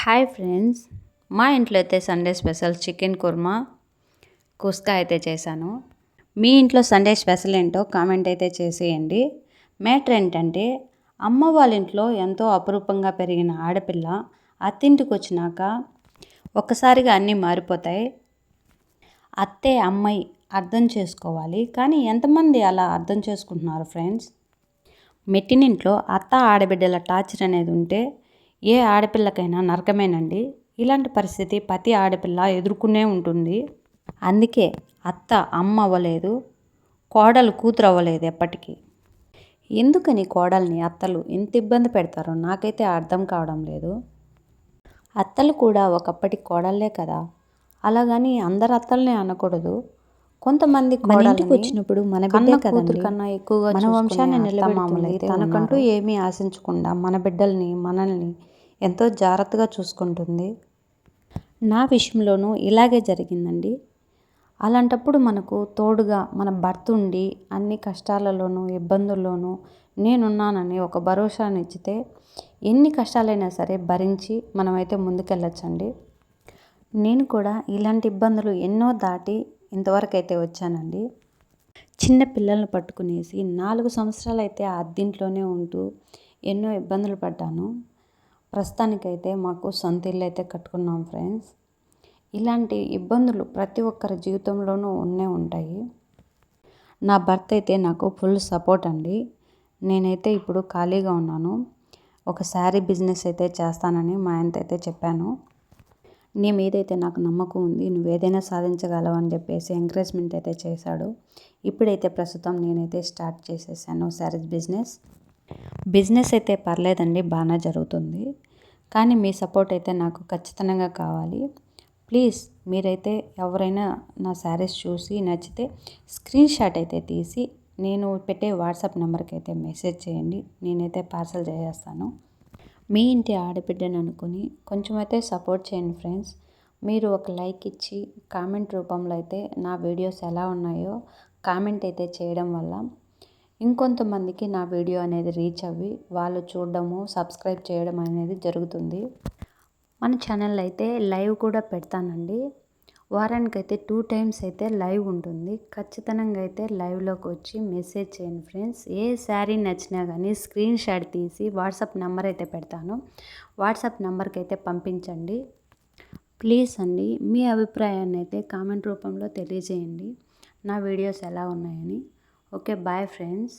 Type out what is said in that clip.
Hi friends, మా ఇంట్లో అయితే Sunday special chicken korma kuska అయితే చేశాను. మీ ఇంట్లో సండే స్పెషల్ ఏంటో కామెంట్ అయితే చేసేయండి. మ్యాటర్ ఏంటంటే, అమ్మ వాళ్ళ ఇంట్లో ఎంతో అపురూపంగా పెరిగిన ఆడపిల్ల అత్తింటికి వచ్చినాక ఒక్కసారిగా అన్నీ మారిపోతాయి. అత్తే అమ్మాయి అర్థం చేసుకోవాలి, కానీ ఎంతమంది అలా అర్థం చేసుకుంటున్నారు ఫ్రెండ్స్? మెట్టినింట్లో అత్త ఆడబిడ్డల టార్చర్ అనేది ఉంటే ఏ ఆడపిల్లకైనా నరకమేనండి. ఇలాంటి పరిస్థితి ప్రతి ఆడపిల్ల ఎదుర్కొనే ఉంటుంది. అందుకే అత్త అమ్మ అవ్వలేదు, కోడలు కూతురు అవ్వలేదు ఎప్పటికీ. ఎందుకని కోడల్ని అత్తలు ఎంత ఇబ్బంది పెడతారో నాకైతే అర్థం కావడం లేదు. అత్తలు కూడా ఒకప్పటి కోడళ్ళే కదా, అలాగని అందరు అత్తల్ని అనకూడదు. కొంతమంది కోడలికి వచ్చినప్పుడు మన బిడ్డే కదండి కన్నా ఎక్కువగా మన వంశాన్ని నిలబెడుతుంది. తనకంటూ ఏమీ ఆశించకుండా మన బిడ్డల్ని మనల్ని ఎంతో జాగ్రత్తగా చూసుకుంటుంది. నా విషయంలోనూ ఇలాగే జరిగిందండి. అలాంటప్పుడు మనకు తోడుగా మన భర్త ఉండి అన్ని కష్టాలలోనూ ఇబ్బందుల్లోనూ నేనున్నానని ఒక భరోసానిచ్చితే ఎన్ని కష్టాలైనా సరే భరించి మనమైతే ముందుకెళ్ళొచ్చండి. నేను కూడా ఇలాంటి ఇబ్బందులు ఎన్నో దాటి ఇంతవరకు అయితే వచ్చానండి. చిన్న పిల్లల్ని పట్టుకునేసి 4 సంవత్సరాలు అయితే ఆ అద్దింట్లోనే ఉంటూ ఎన్నో ఇబ్బందులు పడ్డాను. ప్రస్తుతానికైతే మాకు సొంత ఇల్లు అయితే కట్టుకున్నాం ఫ్రెండ్స్. ఇలాంటి ఇబ్బందులు ప్రతి ఒక్కరి జీవితంలోనూ ఉంటాయి. నా భర్త అయితే నాకు ఫుల్ సపోర్ట్ అండి. నేనైతే ఇప్పుడు ఖాళీగా ఉన్నాను. ఒక శారీ బిజినెస్ అయితే చేస్తానని మా ఆయనతో అయితే చెప్పాను. నీ మీదైతే నాకు నమ్మకం ఉంది, నువ్వేదైనా సాధించగలవు అని చెప్పేసి ఎంకరేజ్మెంట్ అయితే చేశాడు. ఇప్పుడైతే ప్రస్తుతం నేనైతే స్టార్ట్ చేసేసాను శారీస్ బిజినెస్ అయితే పర్లేదండి, బాగానే జరుగుతుంది. కానీ మీ సపోర్ట్ అయితే నాకు ఖచ్చితంగా కావాలి. ప్లీజ్ మీరైతే ఎవరైనా నా శారీస్ చూసి నచ్చితే స్క్రీన్ షాట్ అయితే తీసి నేను పెట్టే వాట్సాప్ నెంబర్కి అయితే మెసేజ్ చేయండి. నేనైతే పార్సల్ చేసేస్తాను. మీ ఇంటి ఆడబిడ్డని అనుకుని కొంచెం అయితే సపోర్ట్ చేయండి ఫ్రెండ్స్. మీరు ఒక లైక్ ఇచ్చి కామెంట్ రూపంలో అయితే నా వీడియోస్ ఎలా ఉన్నాయో కామెంట్ అయితే చేయడం వల్ల ఇంకొంతమందికి నా వీడియో అనేది రీచ్ అవ్వి వాళ్ళు చూడడము సబ్స్క్రైబ్ చేయడం అనేది జరుగుతుంది. మన ఛానల్ అయితే లైవ్ కూడా పెడతానండి. వారానికైతే 2 టైమ్స్ అయితే లైవ్ ఉంటుంది. ఖచ్చితంగా అయితే లైవ్లోకి వచ్చి మెసేజ్ చేయండి ఫ్రెండ్స్. ఏ శారీ నచ్చినా కానీ స్క్రీన్ షాట్ తీసి వాట్సాప్ నెంబర్ అయితే పెడతాను. వాట్సాప్ నెంబర్కి అయితే పంపించండి ప్లీజ్ అండి. మీ అభిప్రాయాన్ని అయితే కామెంట్ రూపంలో తెలియజేయండి, నా వీడియోస్ ఎలా ఉన్నాయని. Okay, bye friends.